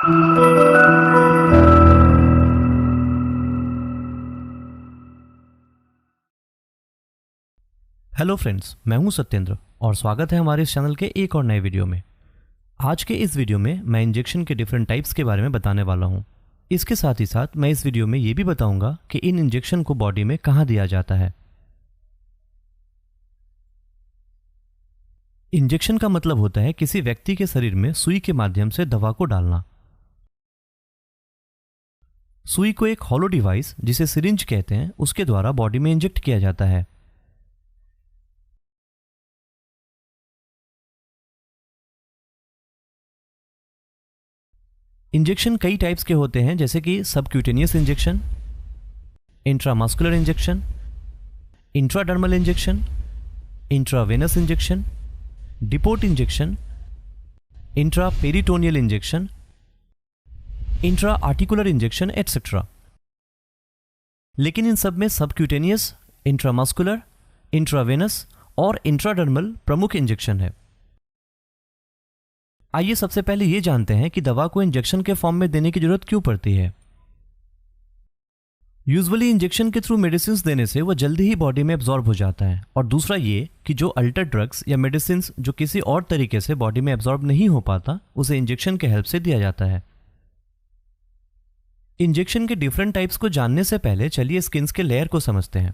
Hello friends, मैं हूं सत्येंद्र और स्वागत है हमारे इस चैनल के एक और नए वीडियो में। आज के इस वीडियो में मैं इंजेक्शन के डिफरेंट टाइप्स के बारे में बताने वाला हूं। इसके साथ ही साथ मैं इस वीडियो में ये भी बताऊंगा कि इन इंजेक्शन को बॉडी में कहां दिया जाता है। इंजेक्शन का मतलब होता है किसी व्यक्ति के शरीर में सुई के माध्यम से दवा को डालना। सुई को एक हॉलो डिवाइस, जिसे सिरिंज कहते हैं, उसके द्वारा बॉडी में इंजेक्ट किया जाता है। इंजेक्शन कई टाइप्स के होते हैं, जैसे कि subcutaneous injection, intramuscular injection, intradermal injection, intravenous injection, depot injection, intraperitoneal injection, intra articular injection etcetera. लेकिन इन सब में सबक्यूटेनियस, इंट्रामस्कुलर, इंट्रावेनस और इंट्राडर्मल प्रमुख इंजेक्शन है। आइए सबसे पहले ये जानते हैं कि दवा को इंजेक्शन के फॉर्म में देने की जरूरत क्यों पड़ती है। यूजुअली इंजेक्शन के थ्रू मेडिसिन देने से वो जल्दी ही बॉडी में एब्जॉर्ब हो जाता है, और दूसरा ये कि जो अल्टर ड्रग्स या मेडिसिन जो किसी और तरीके से बॉडी में एब्जॉर्ब नहीं हो पाता, उसे इंजेक्शन के हेल्प से दिया जाता है। इंजेक्शन के डिफरेंट टाइप्स को जानने से पहले चलिए स्किन के लेयर को समझते हैं।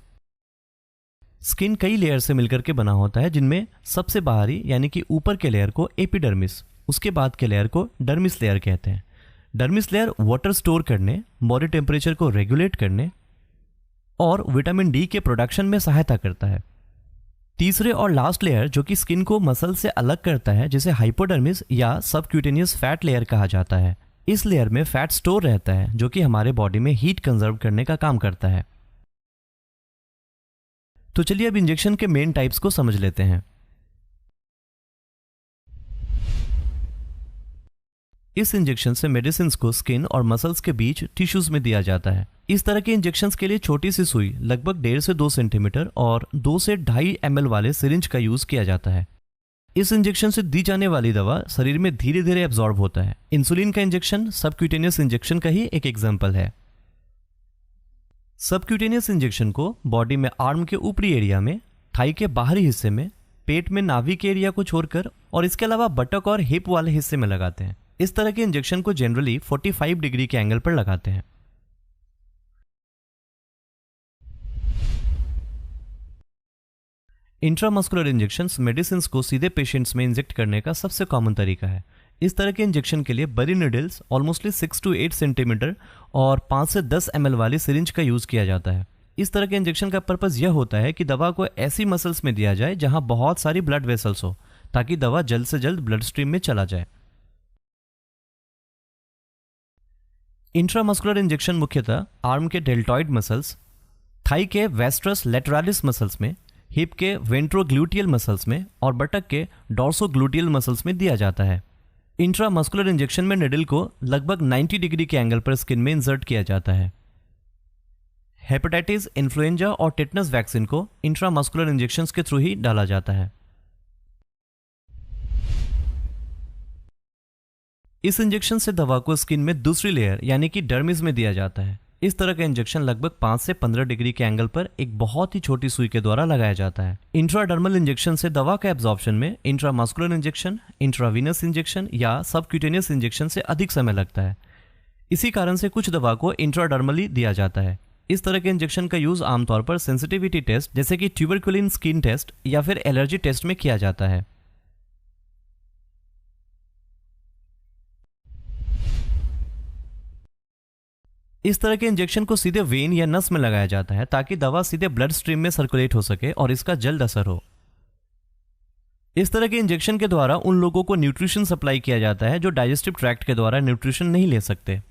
स्किन कई लेयर से मिलकर के बना होता है, जिनमें सबसे बाहरी यानी कि ऊपर के लेयर को एपिडर्मिस, उसके बाद के लेयर को डर्मिस लेयर कहते हैं। डर्मिस लेयर वाटर स्टोर करने, बॉडी टेम्परेचर को रेगुलेट करने और विटामिन डी के प्रोडक्शन में सहायता करता है। तीसरे और लास्ट लेयर जो कि स्किन को मसल से अलग करता है, जिसे हाइपोडर्मिस या सबक्यूटेनियस फैट लेयर कहा जाता है। इस लेयर में फैट स्टोर रहता है, जो कि हमारे बॉडी में हीट कंजर्व करने का काम करता है। तो चलिए अब इंजेक्शन के मेन टाइप्स को समझ लेते हैं। इस इंजेक्शन से मेडिसिन को स्किन और मसल्स के बीच टिश्यूज में दिया जाता है। इस तरह के इंजेक्शन के लिए छोटी सी सुई लगभग 1.5 से 2 सेंटीमीटर और 2 से 2.5 ml वाले सिरिंज का यूज किया जाता है। इस इंजेक्शन से दी जाने वाली दवा शरीर में धीरे धीरे एब्जॉर्ब होता है। इंसुलिन का इंजेक्शन सबक्यूटेनियस इंजेक्शन का ही एक एग्जाम्पल है। सबक्यूटेनियस इंजेक्शन को बॉडी में आर्म के ऊपरी एरिया में, थाई के बाहरी हिस्से में, पेट में नाभि के एरिया को छोड़कर और इसके अलावा बटक और हिप वाले हिस्से में लगाते हैं। इस तरह के इंजेक्शन को जनरली 45 डिग्री के एंगल पर लगाते हैं। इंट्रामस्कुलर इंजेक्शंस मेडिसिन को सीधे पेशेंट्स में इंजेक्ट करने का सबसे कॉमन तरीका है। इस तरह के इंजेक्शन के लिए बड़ी निडल्स ऑलमोस्टली 6 to 8 सेंटीमीटर और 5 से 10 ml वाली सिरिंज का यूज किया जाता है। इस तरह के इंजेक्शन का पर्पस यह होता है कि दवा को ऐसी मसल्स में दिया जाए जहां बहुत सारी ब्लड वेसल्स हो, ताकि दवा जल्द से जल्द ब्लड स्ट्रीम में चला जाए। इंट्रामस्कुलर इंजेक्शन मुख्यतः आर्म के डेल्टॉइड मसल्स, थाई के वेस्ट्रस लेटरालिस मसल्स में, हिप के वेंट्रोग्लूटियल मसल्स में और बटक के डॉर्सोग्लूटियल मसल्स में दिया जाता है। इंट्रामस्कुलर इंजेक्शन में निडल को लगभग 90 डिग्री के एंगल पर स्किन में इंसर्ट किया जाता है। हेपेटाइटिस, इन्फ्लुएंजा और टेटनस वैक्सीन को इंट्रामस्कुलर इंजेक्शंस के थ्रू ही डाला जाता है। इस इंजेक्शन से दवा को स्किन में दूसरी लेयर यानी कि डर्मिस में दिया जाता है। इस तरह का इंजेक्शन लगभग 5 से 15 डिग्री के एंगल पर एक बहुत ही छोटी सुई के द्वारा लगाया जाता है। इंट्राडर्मल इंजेक्शन से दवा का एब्जॉर्प्शन में इंट्रामस्कुलर इंजेक्शन, इंट्रावीनस इंजेक्शन या सबक्यूटेनियस इंजेक्शन से अधिक समय लगता है। इसी कारण से कुछ दवा को इंट्राडर्मली दिया जाता है। इस तरह के इंजेक्शन का यूज आमतौर पर सेंसिटिविटी टेस्ट जैसे कि ट्यूबरकुलिन स्किन टेस्ट या फिर एलर्जी टेस्ट में किया जाता है। इस तरह के इंजेक्शन को सीधे वेन या नस में लगाया जाता है, ताकि दवा सीधे ब्लड स्ट्रीम में सर्कुलेट हो सके और इसका जल्द असर हो। इस तरह के इंजेक्शन के द्वारा उन लोगों को न्यूट्रिशन सप्लाई किया जाता है जो डाइजेस्टिव ट्रैक्ट के द्वारा न्यूट्रिशन नहीं ले सकते।